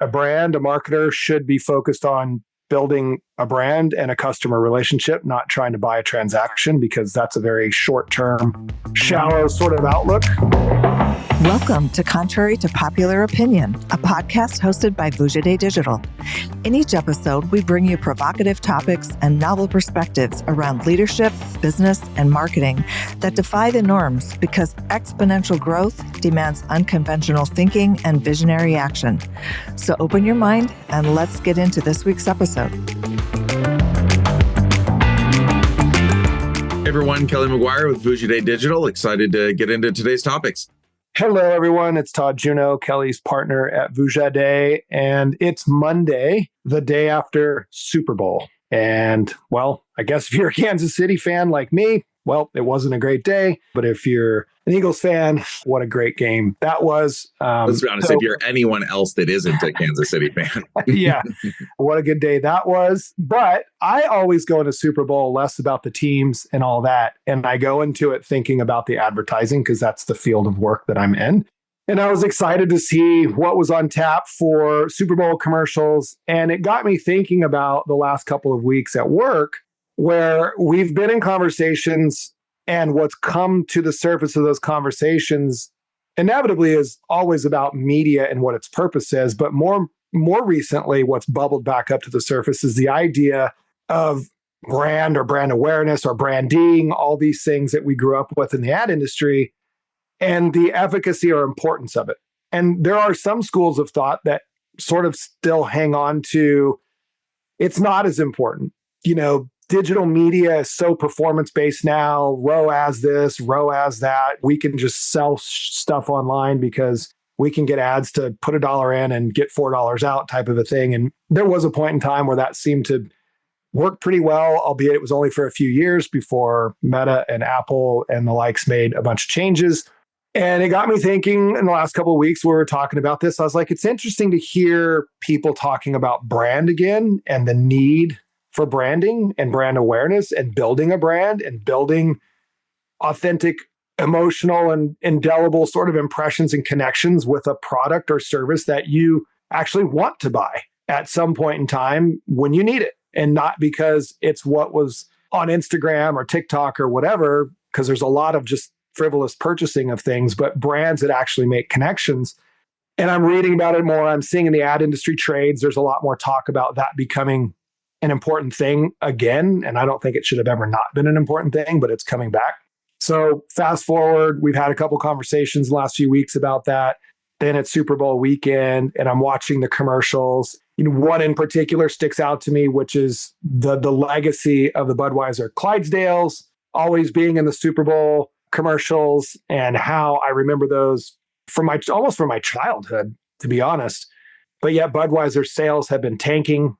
a brand, a marketer should be focused on building a brand and a customer relationship, not trying to buy a transaction, because that's a very short-term, shallow sort of outlook. Welcome to Contrary to Popular Opinion, a podcast hosted by Vujade Digital. In each episode, we bring you provocative topics and novel perspectives around leadership, business, and marketing that defy the norms because exponential growth demands unconventional thinking and visionary action. So open your mind and let's get into this week's episode. Hey everyone, Kelly McGuire with Vujade Digital. Excited to get into today's topics. Hello, everyone. It's Todd Juneau, Kelly's partner at Vujade, and it's Monday, the day after Super Bowl. And, well, I guess if you're a Kansas City fan like me, well, it wasn't a great day. But if you're an Eagles fan, what a great game that was. Let's be honest, if you're anyone else that isn't a Kansas City fan. Yeah, what a good day that was. But I always go into Super Bowl less about the teams and all that. And I go into it thinking about the advertising because that's the field of work that I'm in. And I was excited to see what was on tap for Super Bowl commercials. And it got me thinking about the last couple of weeks at work where we've been in conversations, and what's come to the surface of those conversations inevitably is always about media and what its purpose is. But more recently, what's bubbled back up to the surface is the idea of brand or brand awareness or branding, all these things that we grew up with in the ad industry, and the efficacy or importance of it. And there are some schools of thought that sort of still hang on to it's not as important. You know, digital media is so performance-based now, ROAS this, ROAS that. We can just sell stuff online because we can get ads to put $1 in and get $4 out type of a thing. And there was a point in time where that seemed to work pretty well, albeit it was only for a few years before Meta and Apple and the likes made a bunch of changes. And it got me thinking in the last couple of weeks, we were talking about this. I was like, it's interesting to hear people talking about brand again and the need for branding and brand awareness and building a brand and building authentic, emotional, and indelible sort of impressions and connections with a product or service that you actually want to buy at some point in time when you need it. And not because it's what was on Instagram or TikTok or whatever, because there's a lot of just frivolous purchasing of things, but brands that actually make connections. And I'm reading about it more. I'm seeing in the ad industry trades, there's a lot more talk about that becoming an important thing again. And I don't think it should have ever not been an important thing, but it's coming back. So fast forward, we've had a couple conversations the last few weeks about that. Then it's Super Bowl weekend and I'm watching the commercials. You know, one in particular sticks out to me, which is the legacy of the Budweiser Clydesdales always being in the Super Bowl commercials, and how I remember those from almost from my childhood, to be honest. But yet Budweiser sales have been tanking.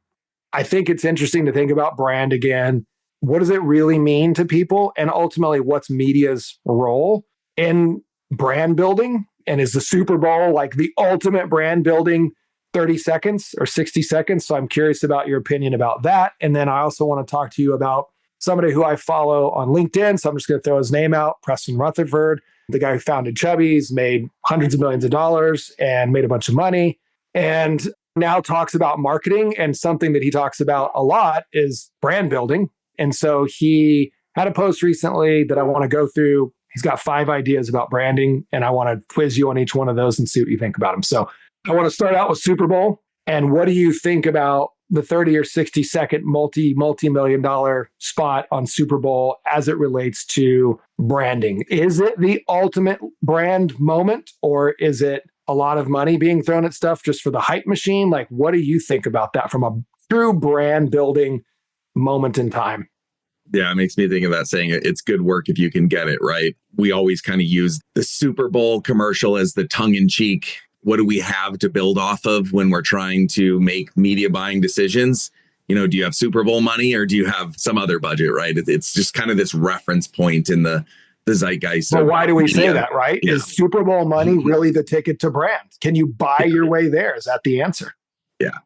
I think it's interesting to think about brand again. What does it really mean to people? And ultimately, what's media's role in brand building? And is the Super Bowl like the ultimate brand building 30 seconds or 60 seconds? So I'm curious about your opinion about that. And then I also want to talk to you about somebody who I follow on LinkedIn. So I'm just going to throw his name out, Preston Rutherford, the guy who founded Chubby's, made hundreds of millions of dollars and made a bunch of money. And now talks about marketing, and something that he talks about a lot is brand building. And so he had a post recently that I want to go through. He's got 5 ideas about branding, and I want to quiz you on each one of those and see what you think about them. So I want to start out with Super Bowl. And what do you think about the 30 or 60 second multi-million dollar spot on Super Bowl as it relates to branding? Is it the ultimate brand moment, or is it a lot of money being thrown at stuff just for the hype machine? Like, what do you think about that from a true brand building moment in time? Yeah, it makes me think of that saying, it's good work if you can get it, right? We always kind of use the Super Bowl commercial as the tongue-in-cheek. What do we have to build off of when we're trying to make media buying decisions? You know, do you have Super Bowl money or do you have some other budget, right? It's just kind of this reference point in the zeitgeist. So why do we say that, right? Yeah. Is Super Bowl money really the ticket to brand? Can you buy your way there? Is that the answer? Yeah.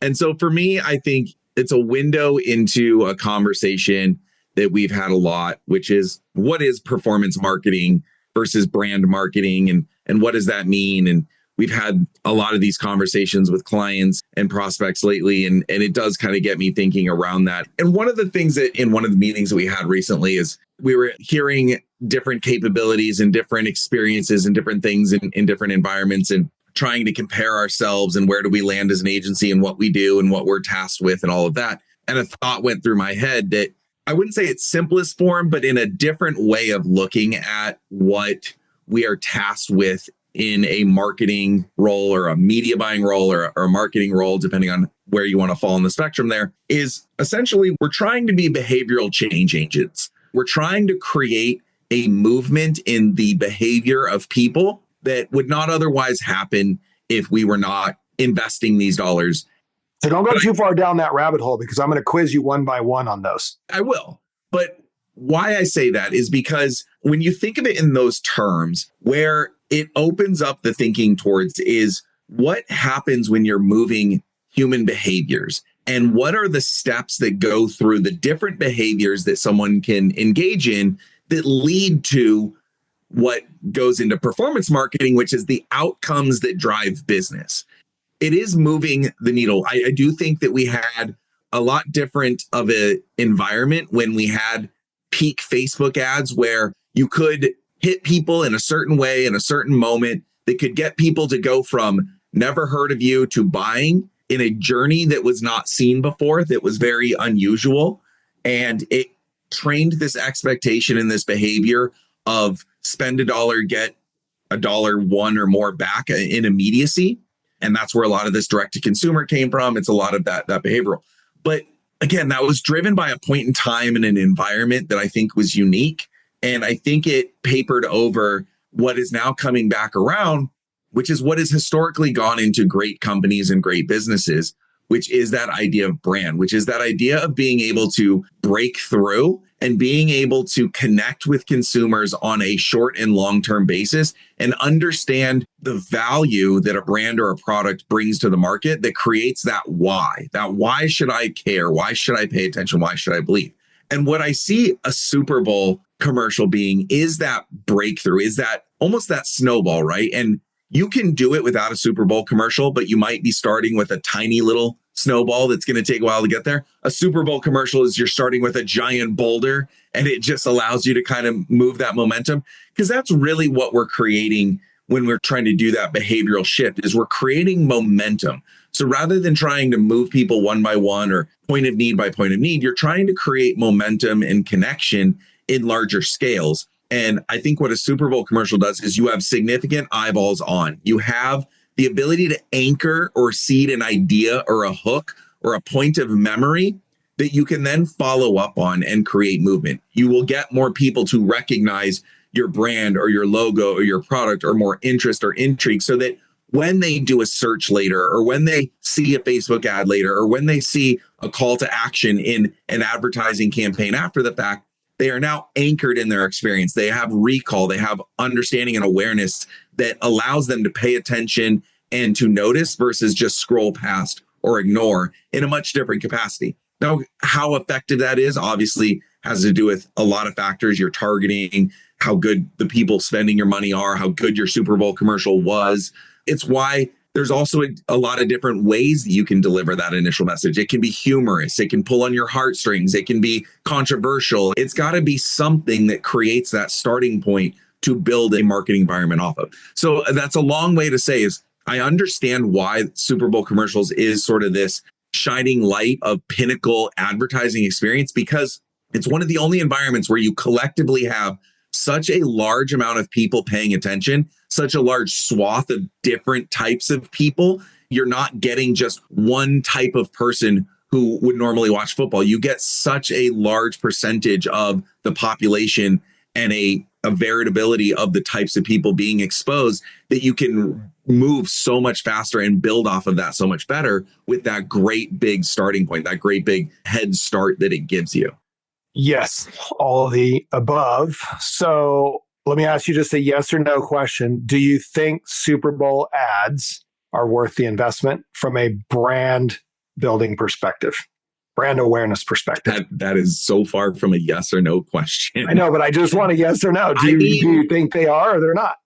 And so for me, I think it's a window into a conversation that we've had a lot, which is what is performance marketing versus brand marketing, and what does that mean? And we've had a lot of these conversations with clients and prospects lately, and it does kind of get me thinking around that. And one of the things that in one of the meetings that we had recently is we were hearing different capabilities and different experiences and different things in different environments, and trying to compare ourselves and where do we land as an agency and what we do and what we're tasked with and all of that. And a thought went through my head that I wouldn't say it's simplest form, but in a different way of looking at what we are tasked with in a marketing role or a media buying role or a marketing role, depending on where you want to fall in the spectrum there, is essentially we're trying to be behavioral change agents. We're trying to create a movement in the behavior of people that would not otherwise happen if we were not investing these dollars. So don't go too far down that rabbit hole, because I'm going to quiz you one by one on those. I will. But why I say that is because when you think of it in those terms, where it opens up the thinking towards is what happens when you're moving human behaviors, and what are the steps that go through the different behaviors that someone can engage in that lead to what goes into performance marketing, which is the outcomes that drive business. It is moving the needle. I do think that we had a lot different of an environment when we had peak Facebook ads where you could hit people in a certain way in a certain moment that could get people to go from never heard of you to buying in a journey that was not seen before, that was very unusual. And it trained this expectation and this behavior of spend $1, get $1 or more back in immediacy. And that's where a lot of this direct to consumer came from. It's a lot of that behavioral. But again, that was driven by a point in time and an environment that I think was unique. And I think it papered over what is now coming back around, which is what has historically gone into great companies and great businesses, which is that idea of brand, which is that idea of being able to break through and being able to connect with consumers on a short and long-term basis and understand the value that a brand or a product brings to the market that creates that why. That why should I care? Why should I pay attention? Why should I believe? And what I see a Super Bowl commercial being is that breakthrough, is that almost that snowball, right? And you can do it without a Super Bowl commercial, but you might be starting with a tiny little snowball that's going to take a while to get there. A Super Bowl commercial is you're starting with a giant boulder, and it just allows you to kind of move that momentum, because that's really what we're creating when we're trying to do that behavioral shift, is we're creating momentum. So rather than trying to move people one by one or point of need by point of need, you're trying to create momentum and connection in larger scales. And I think what a Super Bowl commercial does is you have significant eyeballs on. You have the ability to anchor or seed an idea or a hook or a point of memory that you can then follow up on and create movement. You will get more people to recognize your brand or your logo or your product, or more interest or intrigue, so that when they do a search later, or when they see a Facebook ad later, or when they see a call to action in an advertising campaign after the fact, they are now anchored in their experience. They have recall, they have understanding and awareness that allows them to pay attention and to notice versus just scroll past or ignore in a much different capacity. Now, how effective that is obviously has to do with a lot of factors. Your targeting, how good the people spending your money are, how good your Super Bowl commercial was. It's why there's also a lot of different ways that you can deliver that initial message. It can be humorous. It can pull on your heartstrings. It can be controversial. It's got to be something that creates that starting point to build a marketing environment off of. So that's a long way to say is I understand why Super Bowl commercials is sort of this shining light of pinnacle advertising experience, because it's one of the only environments where you collectively have such a large amount of people paying attention, such a large swath of different types of people. You're not getting just one type of person who would normally watch football. You get such a large percentage of the population and a variability of the types of people being exposed that you can move so much faster and build off of that so much better with that great big starting point, that great big head start that it gives you. Yes, all of the above. So let me ask you just a yes or no question. Do you think Super Bowl ads are worth the investment from a brand building perspective, brand awareness perspective? That is so far from a yes or no question. I know, but I just want a yes or no. Do you think they are or they're not?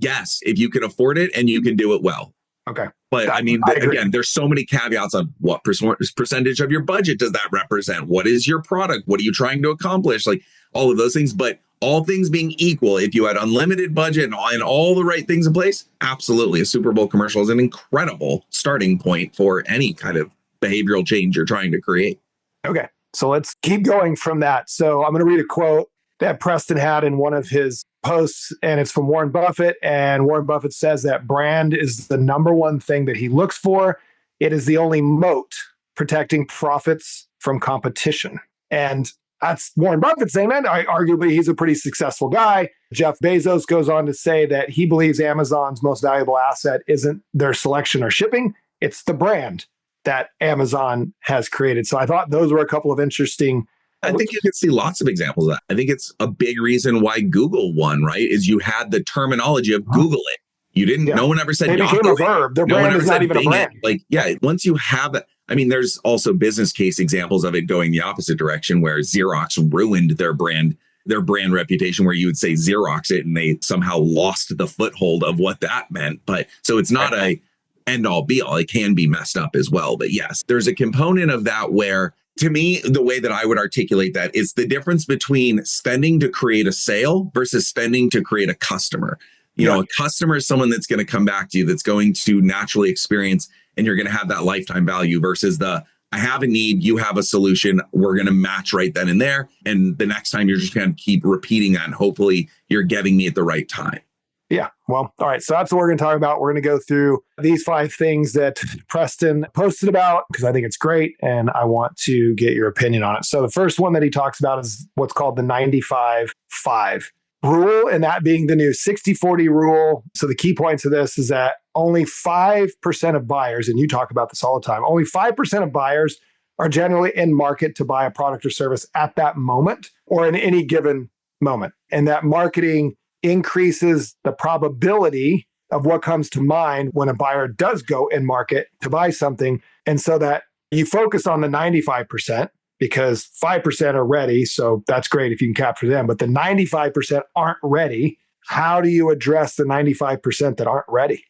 Yes, if you can afford it and you can do it well. Okay. But I mean, again, there's so many caveats on what percentage of your budget does that represent? What is your product? What are you trying to accomplish? Like all of those things. But all things being equal, if you had unlimited budget and all the right things in place, absolutely. A Super Bowl commercial is an incredible starting point for any kind of behavioral change you're trying to create. Okay. So let's keep going from that. So I'm going to read a quote that Preston had in one of his posts, and it's from Warren Buffett. And Warren Buffett says that brand is the number one thing that he looks for. It is the only moat protecting profits from competition. And that's Warren Buffett saying that. Arguably, he's a pretty successful guy. Jeff Bezos goes on to say that he believes Amazon's most valuable asset isn't their selection or shipping, it's the brand that Amazon has created. So I thought those were a couple of interesting. I think you can see lots of examples of that. I think it's a big reason why Google won, right? Is you had the terminology of Google it. You didn't, no one ever said it became a verb. Their brand is not even a brand. Like, yeah, once you have it, I mean, there's also business case examples of it going the opposite direction where Xerox ruined their brand reputation, where you would say Xerox it and they somehow lost the foothold of what that meant. But so it's not a end all be all. It can be messed up as well. But yes, there's a component of that where, to me, the way that I would articulate that is the difference between spending to create a sale versus spending to create a customer. You know, a customer is someone that's going to come back to you, that's going to naturally experience, and you're going to have that lifetime value versus I have a need, you have a solution, we're going to match right then and there. And the next time you're just going to keep repeating that. And hopefully you're getting me at the right time. Yeah. Well, all right. So that's what we're going to talk about. We're going to go through these 5 things that Preston posted about because I think it's great and I want to get your opinion on it. So the first one that he talks about is what's called the 95-5 rule, and that being the new 60-40 rule. So the key points of this is that only 5% of buyers, and you talk about this all the time, only 5% of buyers are generally in market to buy a product or service at that moment or in any given moment. And that marketing increases the probability of what comes to mind when a buyer does go in market to buy something. And so that you focus on the 95%, because 5% are ready. So that's great if you can capture them. But the 95% aren't ready. How do you address the 95% that aren't ready?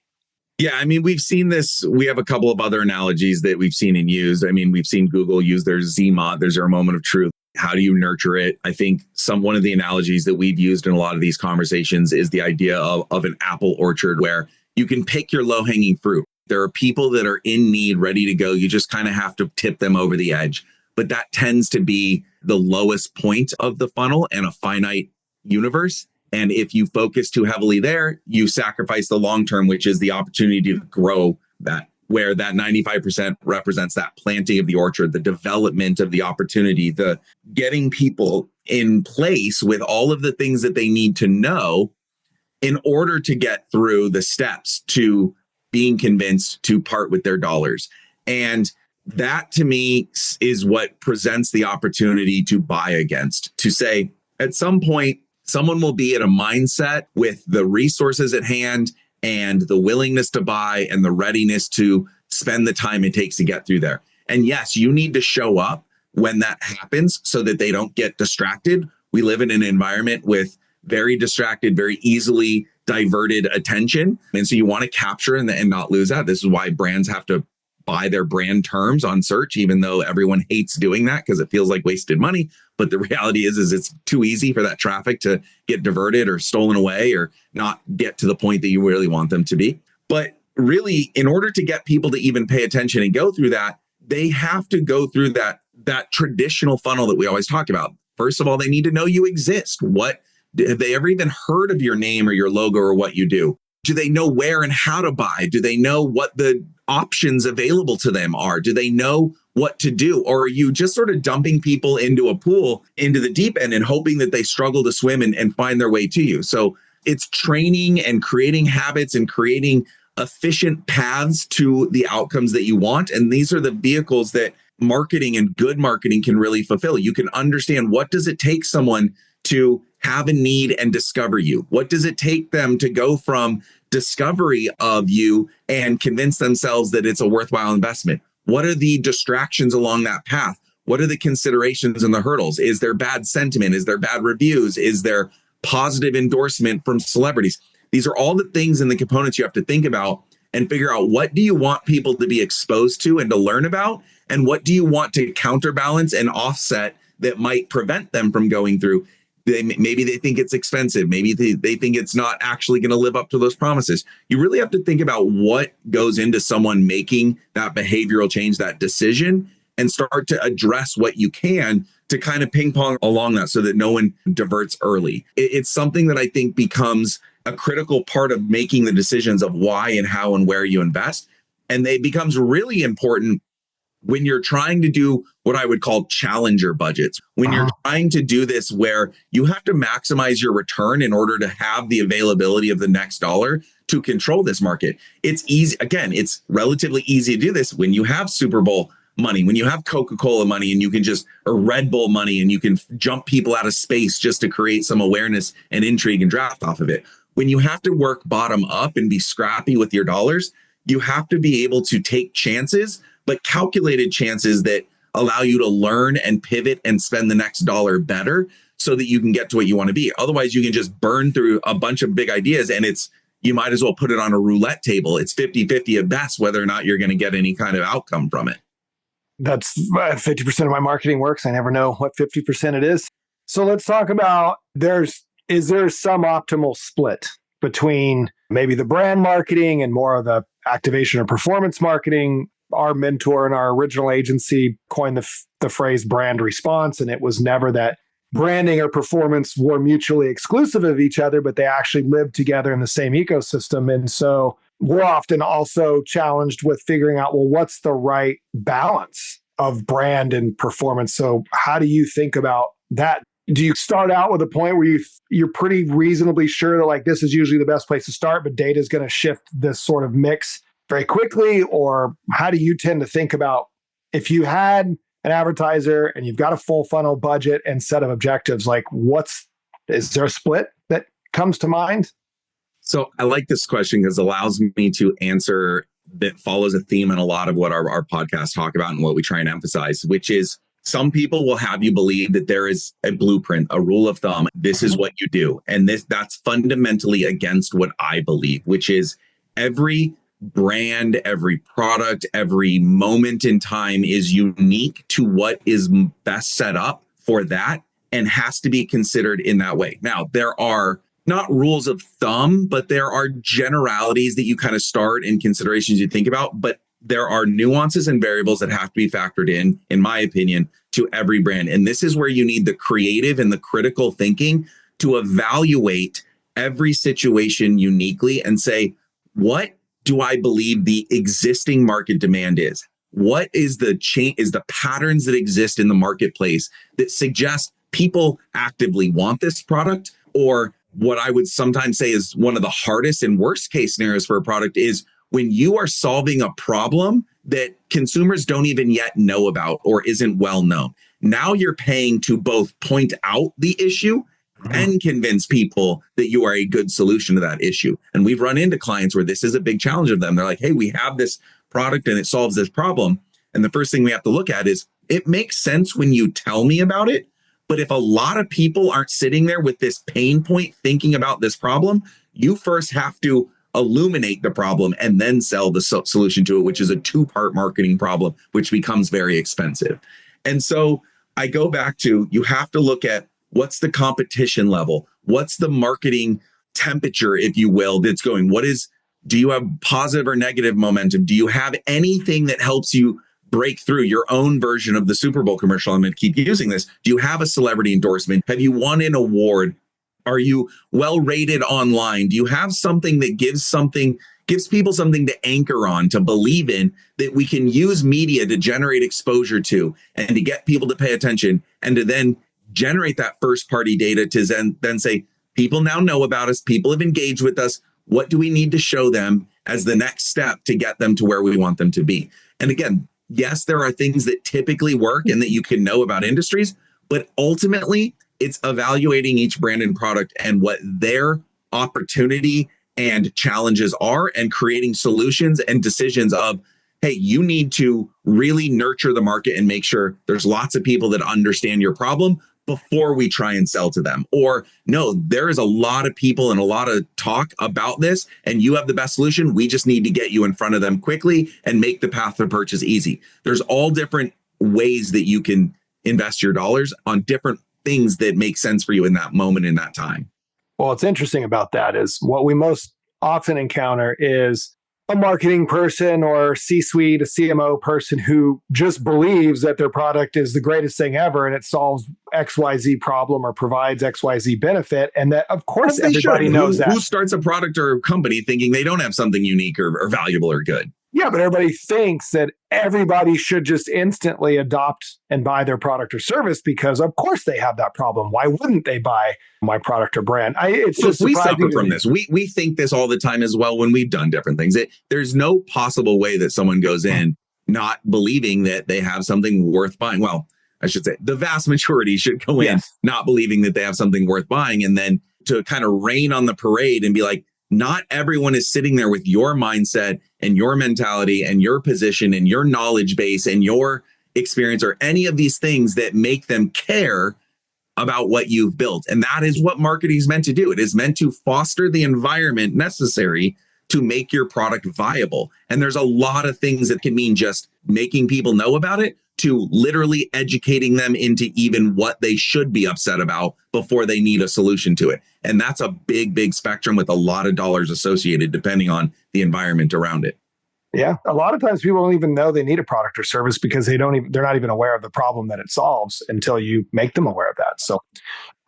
Yeah, I mean, we've seen this. We have a couple of other analogies that we've seen and used. I mean, we've seen Google use their ZMOT, there's their moment of truth. How do you nurture it? I think one of the analogies that we've used in a lot of these conversations is the idea of an apple orchard where you can pick your low-hanging fruit. There are people that are in need, ready to go. You just kind of have to tip them over the edge. But that tends to be the lowest point of the funnel in a finite universe. And if you focus too heavily there, you sacrifice the long term, which is the opportunity to grow that, where that 95% represents that planting of the orchard, the development of the opportunity, the getting people in place with all of the things that they need to know in order to get through the steps to being convinced to part with their dollars. And that to me is what presents the opportunity to buy against, to say at some point, someone will be at a mindset with the resources at hand and the willingness to buy and the readiness to spend the time it takes to get through there. And yes, you need to show up when that happens so that they don't get distracted. We live in an environment with very distracted, very easily diverted attention. And so you want to capture and not lose that. This is why brands have to buy their brand terms on search, even though everyone hates doing that because it feels like wasted money. But the reality is it's too easy for that traffic to get diverted or stolen away or not get to the point that you really want them to be. But really, in order to get people to even pay attention and go through that, they have to go through that traditional funnel that we always talk about. First of all, they need to know you exist. Have they ever even heard of your name or your logo or what you do? Do they know where and how to buy? Do they know what the options available to them are? Do they know what to do? Or are you just sort of dumping people into a pool, into the deep end and hoping that they struggle to swim and find their way to you? So it's training and creating habits and creating efficient paths to the outcomes that you want. And these are the vehicles that marketing and good marketing can really fulfill. You can understand, what does it take someone to have a need and discover you? What does it take them to go from discovery of you and convince themselves that it's a worthwhile investment? What are the distractions along that path? What are the considerations and the hurdles? Is there bad sentiment? Is there bad reviews? Is there positive endorsement from celebrities? These are all the things and the components you have to think about and figure out, what do you want people to be exposed to and to learn about? And what do you want to counterbalance and offset that might prevent them from going through? Maybe they think it's expensive. Maybe they think it's not actually going to live up to those promises. You really have to think about what goes into someone making that behavioral change, that decision, and start to address what you can to kind of ping pong along that so that no one diverts early. It's something that I think becomes a critical part of making the decisions of why and how and where you invest. And it becomes really important when you're trying to do what I would call challenger budgets, when you're trying to do this where you have to maximize your return in order to have the availability of the next dollar to control this market. It's easy. Again, it's relatively easy to do this when you have Super Bowl money, when you have Coca-Cola money and you can just, or Red Bull money, and you can jump people out of space just to create some awareness and intrigue and draft off of it. When you have to work bottom up and be scrappy with your dollars, you have to be able to take chances, but calculated chances that allow you to learn and pivot and spend the next dollar better so that you can get to what you want to be. Otherwise, you can just burn through a bunch of big ideas and you might as well put it on a roulette table. It's 50-50 at best whether or not you're going to get any kind of outcome from it. That's 50% of my marketing works. I never know what 50% it is. So let's talk about, is there some optimal split between maybe the brand marketing and more of the activation or performance marketing? Our mentor in our original agency coined the phrase brand response, and it was never that branding or performance were mutually exclusive of each other, but they actually lived together in the same ecosystem. And so we're often also challenged with figuring out, well, what's the right balance of brand and performance? So how do you think about that? Do you start out with a point where you're pretty reasonably sure that like this is usually the best place to start, but data is going to shift this sort of mix very quickly? Or how do you tend to think about, if you had an advertiser and you've got a full funnel budget and set of objectives, like is there a split that comes to mind? So I like this question because it allows me to answer that follows a theme in a lot of what our podcasts talk about and what we try and emphasize, which is some people will have you believe that there is a blueprint, a rule of thumb. This is what you do. And that's fundamentally against what I believe, which is every brand, every product, every moment in time is unique to what is best set up for that and has to be considered in that way. Now, there are not rules of thumb, but there are generalities that you kind of start in considerations you think about, but there are nuances and variables that have to be factored in my opinion, to every brand. And this is where you need the creative and the critical thinking to evaluate every situation uniquely and say, what do I believe the existing market demand is? What is the patterns that exist in the marketplace that suggest people actively want this product? Or what I would sometimes say is one of the hardest and worst case scenarios for a product is when you are solving a problem that consumers don't even yet know about or isn't well known. Now you're paying to both point out the issue and convince people that you are a good solution to that issue. And we've run into clients where this is a big challenge of them. They're like, hey, we have this product and it solves this problem. And the first thing we have to look at is it makes sense when you tell me about it. But if a lot of people aren't sitting there with this pain point thinking about this problem, you first have to illuminate the problem and then sell the solution to it, which is a two-part marketing problem, which becomes very expensive. And so I go back to, you have to look at what's the competition level? What's the marketing temperature, if you will, that's going? Do you have positive or negative momentum? Do you have anything that helps you break through your own version of the Super Bowl commercial? I'm going to keep using this. Do you have a celebrity endorsement? Have you won an award? Are you well rated online? Do you have something that gives people something to anchor on, to believe in, that we can use media to generate exposure to and to get people to pay attention and to then generate that first party data to then say, people now know about us, people have engaged with us. What do we need to show them as the next step to get them to where we want them to be? And again, yes, there are things that typically work and that you can know about industries, but ultimately it's evaluating each brand and product and what their opportunity and challenges are and creating solutions and decisions of, hey, you need to really nurture the market and make sure there's lots of people that understand your problem, before we try and sell to them. Or no, there is a lot of people and a lot of talk about this, and you have the best solution. We just need to get you in front of them quickly and make the path to purchase easy. There's all different ways that you can invest your dollars on different things that make sense for you in that moment, in that time. Well, what's interesting about that is what we most often encounter is a marketing person or C-suite, a CMO person who just believes that their product is the greatest thing ever and it solves XYZ problem or provides XYZ benefit. And that, of course, everybody knows that. Who starts a product or a company thinking they don't have something unique or valuable or good? Yeah, but everybody thinks that everybody should just instantly adopt and buy their product or service because, of course, they have that problem. Why wouldn't they buy my product or brand? We suffer from this. We think this all the time as well when we've done different things. There's no possible way that someone goes in not believing that they have something worth buying. Well, I should say the vast majority should go in not believing that they have something worth buying, and then to kind of rain on the parade and be like, not everyone is sitting there with your mindset and your mentality and your position and your knowledge base and your experience or any of these things that make them care about what you've built. And that is what marketing is meant to do. It is meant to foster the environment necessary to make your product viable. And there's a lot of things that can mean just making people know about it to literally educating them into even what they should be upset about before they need a solution to it. And that's a big, big spectrum with a lot of dollars associated depending on the environment around it. Yeah. A lot of times people don't even know they need a product or service because they're not even aware of the problem that it solves until you make them aware of that. So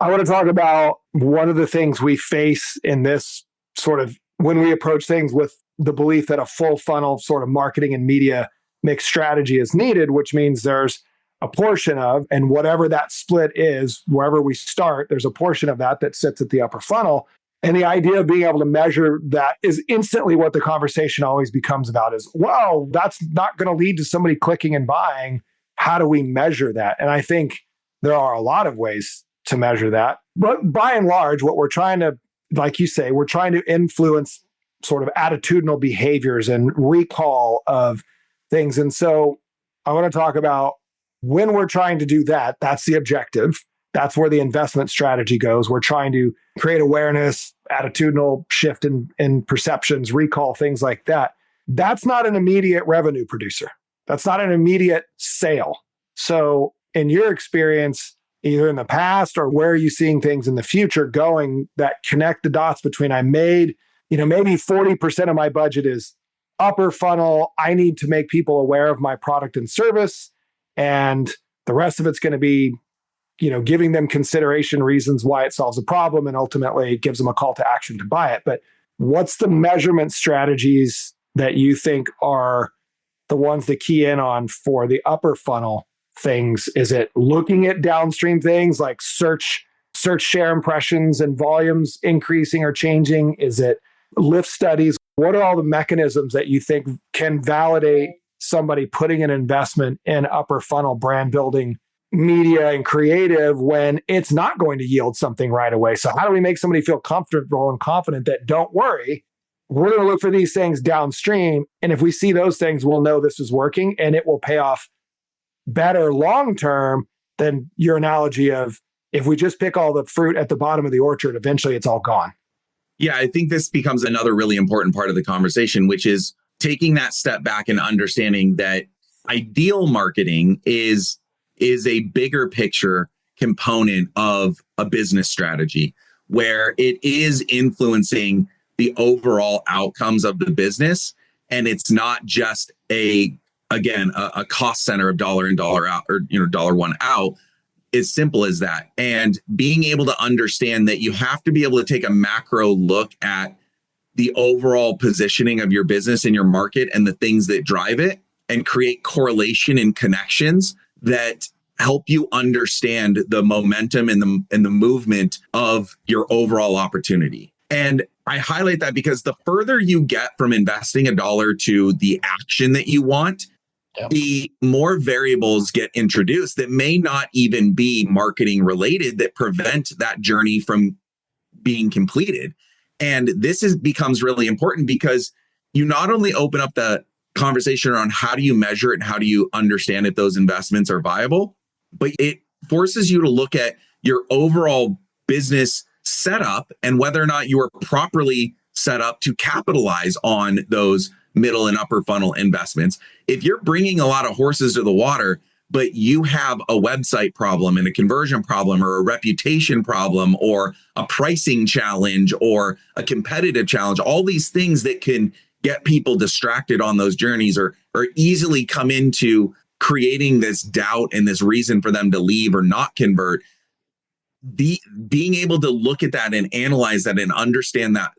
I want to talk about one of the things we face in this sort of when we approach things with the belief that a full funnel sort of marketing and media mixed strategy is needed, which means there's a portion of, and whatever that split is, wherever we start, there's a portion of that sits at the upper funnel. And the idea of being able to measure that is instantly what the conversation always becomes about is, well, that's not going to lead to somebody clicking and buying. How do we measure that? And I think there are a lot of ways to measure that. But by and large, what we're trying to, like you say, we're trying to influence sort of attitudinal behaviors and recall of things. And so I want to talk about when we're trying to do that, that's the objective. That's where the investment strategy goes. We're trying to create awareness, attitudinal shift in perceptions, recall, things like that. That's not an immediate revenue producer. That's not an immediate sale. So in your experience, either in the past or where are you seeing things in the future going that connect the dots between I made, maybe 40% of my budget is upper funnel. I need to make people aware of my product and service. And the rest of it's going to be, giving them consideration reasons why it solves a problem and ultimately gives them a call to action to buy it. But what's the measurement strategies that you think are the ones to key in on for the upper funnel things? Is it looking at downstream things like search share impressions and volumes increasing or changing? Is it lift studies? What are all the mechanisms that you think can validate somebody putting an investment in upper funnel brand building media and creative when it's not going to yield something right away? So how do we make somebody feel comfortable and confident that don't worry, we're going to look for these things downstream. And if we see those things, we'll know this is working and it will pay off better long-term than your analogy of if we just pick all the fruit at the bottom of the orchard, eventually it's all gone. Yeah, I think this becomes another really important part of the conversation, which is taking that step back and understanding that ideal marketing is a bigger picture component of a business strategy where it is influencing the overall outcomes of the business. And it's not just a cost center of dollar in, dollar out, or, dollar one out. As simple as that. And being able to understand that you have to be able to take a macro look at the overall positioning of your business and your market and the things that drive it and create correlation and connections that help you understand the momentum and the movement of your overall opportunity. And I highlight that because the further you get from investing $1 to the action that you want, the more variables get introduced that may not even be marketing related that prevent that journey from being completed. And this becomes really important because you not only open up the conversation around how do you measure it and how do you understand if those investments are viable, but it forces you to look at your overall business setup and whether or not you are properly set up to capitalize on those middle and upper funnel investments. If you're bringing a lot of horses to the water, but you have a website problem and a conversion problem or a reputation problem or a pricing challenge or a competitive challenge, all these things that can get people distracted on those journeys or easily come into creating this doubt and this reason for them to leave or not convert. Being able to look at that and analyze that and understand that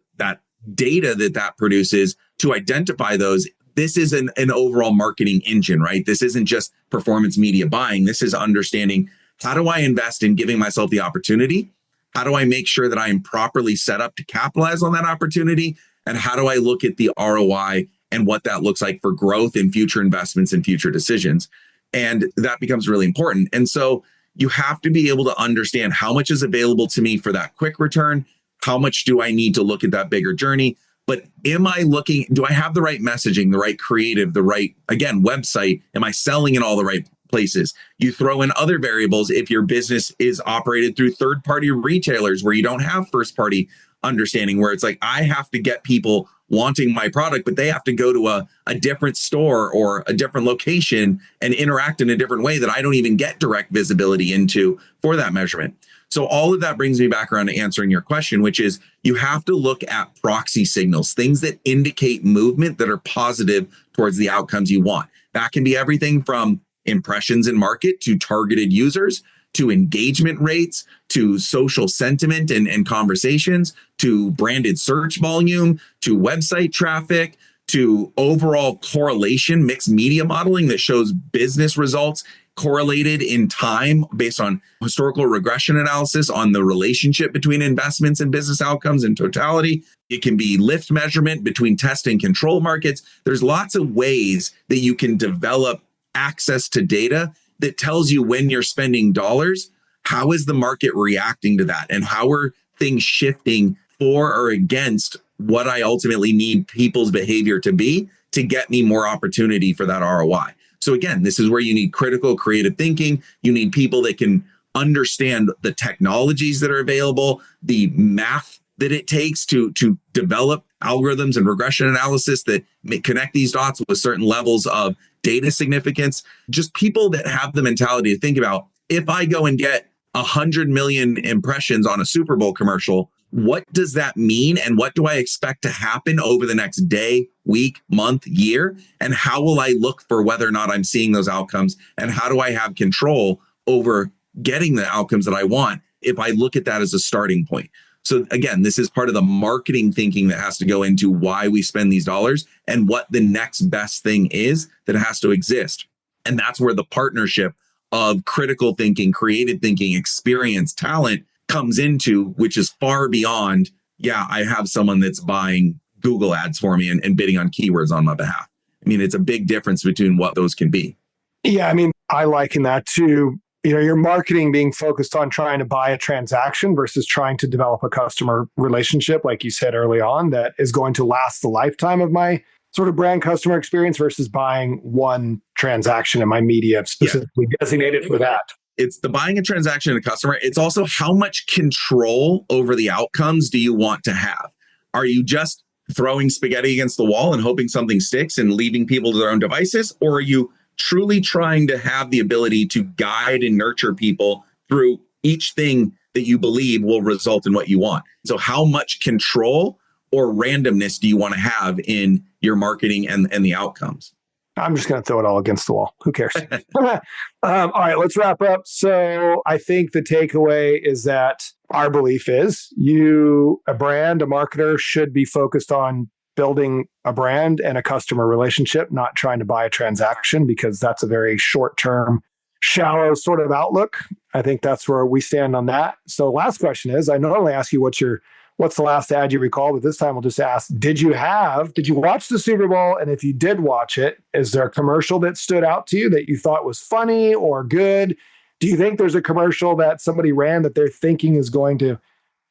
data that produces to identify those. This is an overall marketing engine, right? This isn't just performance media buying. This is understanding, how do I invest in giving myself the opportunity? How do I make sure that I am properly set up to capitalize on that opportunity? And how do I look at the ROI and what that looks like for growth in future investments and future decisions? And that becomes really important. And so you have to be able to understand how much is available to me for that quick return. How much do I need to look at that bigger journey? But do I have the right messaging, the right creative, the right, again, website? Am I selling in all the right places? You throw in other variables if your business is operated through third-party retailers where you don't have first-party understanding, where it's like, I have to get people wanting my product, but they have to go to a different store or a different location and interact in a different way that I don't even get direct visibility into for that measurement. So all of that brings me back around to answering your question, which is you have to look at proxy signals, things that indicate movement that are positive towards the outcomes you want. That can be everything from impressions in market to targeted users, to engagement rates, to social sentiment and conversations, to branded search volume, to website traffic, to overall correlation, mixed media modeling that shows business results correlated in time based on historical regression analysis on the relationship between investments and business outcomes in totality. It can be lift measurement between test and control markets. There's lots of ways that you can develop access to data that tells you when you're spending dollars, how is the market reacting to that? And how are things shifting for or against what I ultimately need people's behavior to be to get me more opportunity for that ROI? So again, this is where you need critical creative thinking. You need people that can understand the technologies that are available, the math that it takes to develop algorithms and regression analysis that may connect these dots with certain levels of data significance. Just people that have the mentality to think about, if I go and get 100 million impressions on a Super Bowl commercial, what does that mean? And what do I expect to happen over the next day, week, month, year? And how will I look for whether or not I'm seeing those outcomes? And how do I have control over getting the outcomes that I want if I look at that as a starting point? So again, this is part of the marketing thinking that has to go into why we spend these dollars and what the next best thing is that has to exist. And that's where the partnership of critical thinking, creative thinking, experience, talent comes into, which is far beyond, I have someone that's buying Google ads for me and bidding on keywords on my behalf. I mean, it's a big difference between what those can be. Yeah, I mean, I liken that to, your marketing being focused on trying to buy a transaction versus trying to develop a customer relationship, like you said early on, that is going to last the lifetime of my sort of brand customer experience versus buying one transaction in my media specifically designated for that. It's the buying a transaction in a customer. It's also how much control over the outcomes do you want to have? Are you just throwing spaghetti against the wall and hoping something sticks and leaving people to their own devices? Or are you truly trying to have the ability to guide and nurture people through each thing that you believe will result in what you want? So how much control or randomness do you want to have in your marketing and the outcomes? I'm just going to throw it all against the wall. Who cares? All right, let's wrap up. So I think the takeaway is that our belief is a brand, a marketer should be focused on building a brand and a customer relationship, not trying to buy a transaction, because that's a very short-term, shallow sort of outlook. I think that's where we stand on that. So last question is, I normally ask you what's the last ad you recall, but this time we'll just ask, did you watch the Super Bowl? And if you did watch it, is there a commercial that stood out to you that you thought was funny or good? Do you think there's a commercial that somebody ran that they're thinking is going to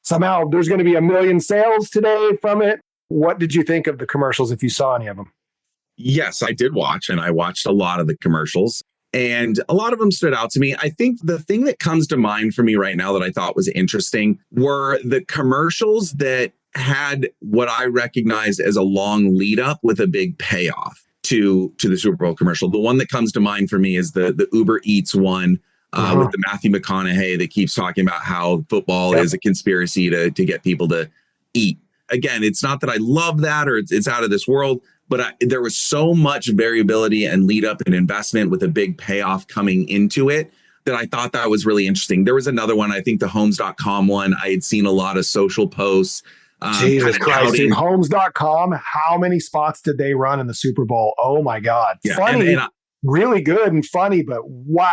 somehow, there's going to be 1 million sales today from it? What did you think of the commercials if you saw any of them? Yes, I did watch, and I watched a lot of the commercials. And a lot of them stood out to me. I think the thing that comes to mind for me right now that I thought was interesting were the commercials that had what I recognized as a long lead up with a big payoff to the Super Bowl commercial. The one that comes to mind for me is the Uber Eats one with the Matthew McConaughey that keeps talking about how football is a conspiracy to get people to eat. Again, it's not that I love that or it's out of this world, but there was so much variability and lead up and investment with a big payoff coming into it that I thought that was really interesting. There was another one, I think the homes.com one. I had seen a lot of social posts. Jesus Christ, dude. Homes.com, how many spots did they run in the Super Bowl? Oh my God. Yeah, funny, really good and funny, but wow.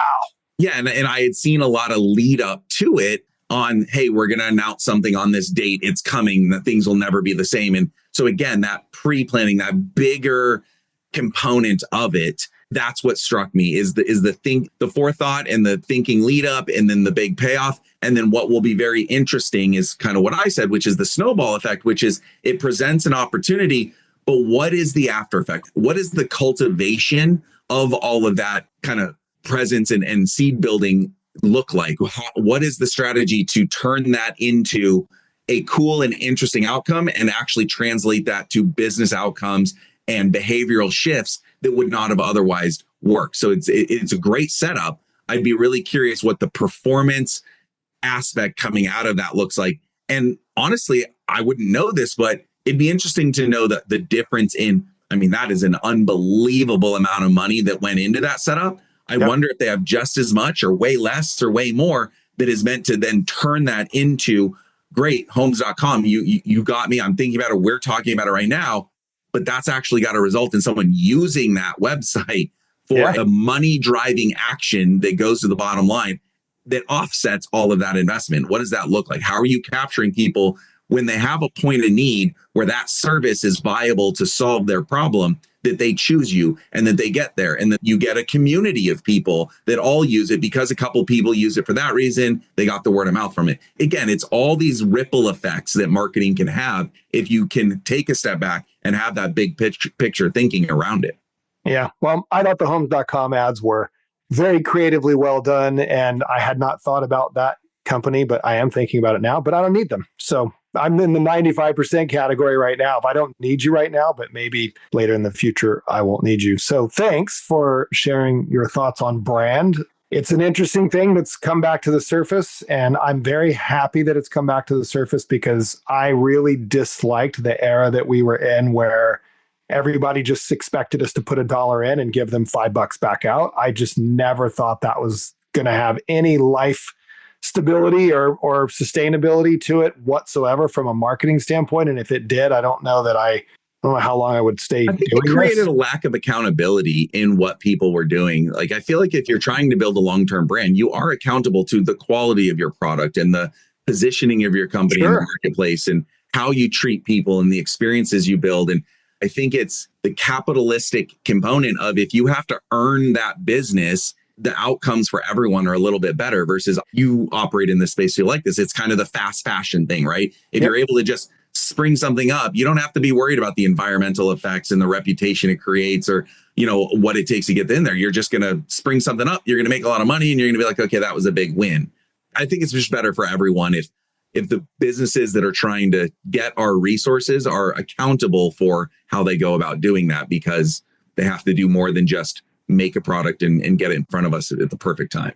Yeah, and I had seen a lot of lead up to it on, hey, we're going to announce something on this date. It's coming. That things will never be the same. And so again, that pre-planning, that bigger component of it, that's what struck me is the forethought and the thinking lead up and then the big payoff. And then what will be very interesting is kind of what I said, which is the snowball effect, which is it presents an opportunity, but what is the after effect? What is the cultivation of all of that kind of presence and seed building look like? What is the strategy to turn that into a cool and interesting outcome and actually translate that to business outcomes and behavioral shifts that would not have otherwise worked? So it's a great setup. I'd be really curious what the performance aspect coming out of that looks like. And honestly, I wouldn't know this, but it'd be interesting to know that the difference in, I mean, that is an unbelievable amount of money that went into that setup. I wonder if they have just as much or way less or way more that is meant to then turn that into, great, homes.com. You got me. I'm thinking about it. We're talking about it right now, but that's actually got to result in someone using that website for a money driving action that goes to the bottom line that offsets all of that investment. What does that look like? How are you capturing people when they have a point of need where that service is viable to solve their problem, that they choose you and that they get there, and that you get a community of people that all use it because a couple people use it for that reason. They got the word of mouth from it. Again, it's all these ripple effects that marketing can have if you can take a step back and have that big picture thinking around it. Yeah. Well, I thought the homes.com ads were very creatively well done, and I had not thought about that company, but I am thinking about it now, but I don't need them. So I'm in the 95% category right now. If I don't need you right now, but maybe later in the future, I won't need you. So thanks for sharing your thoughts on brand. It's an interesting thing that's come back to the surface, and I'm very happy that it's come back to the surface because I really disliked the era that we were in where everybody just expected us to put $1 in and give them $5 back out. I just never thought that was going to have any life stability or sustainability to it whatsoever from a marketing standpoint. And if it did, I don't know how long I would stay doing it created a lack of accountability in what people were doing. Like, I feel like if you're trying to build a long-term brand, you are accountable to the quality of your product and the positioning of your company in the marketplace and how you treat people and the experiences you build. And I think it's the capitalistic component of, if you have to earn that business, the outcomes for everyone are a little bit better versus you operate in this space. You like this. It's kind of the fast fashion thing, right? If you're able to just spring something up, you don't have to be worried about the environmental effects and the reputation it creates or, what it takes to get in there. You're just going to spring something up. You're going to make a lot of money and you're going to be like, okay, that was a big win. I think it's just better for everyone if the businesses that are trying to get our resources are accountable for how they go about doing that, because they have to do more than just make a product and get it in front of us at the perfect time.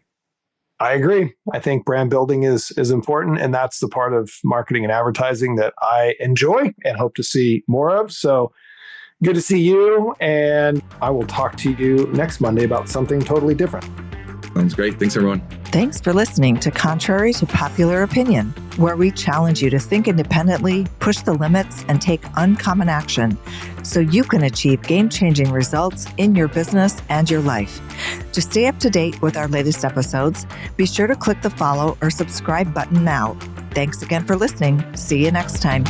I agree. I think brand building is important, and that's the part of marketing and advertising that I enjoy and hope to see more of. So good to see you, and I will talk to you next Monday about something totally different. Sounds great. Thanks, everyone. Thanks for listening to Contrary to Popular Opinion, where we challenge you to think independently, push the limits, and take uncommon action so you can achieve game-changing results in your business and your life. To stay up to date with our latest episodes, be sure to click the follow or subscribe button now. Thanks again for listening. See you next time.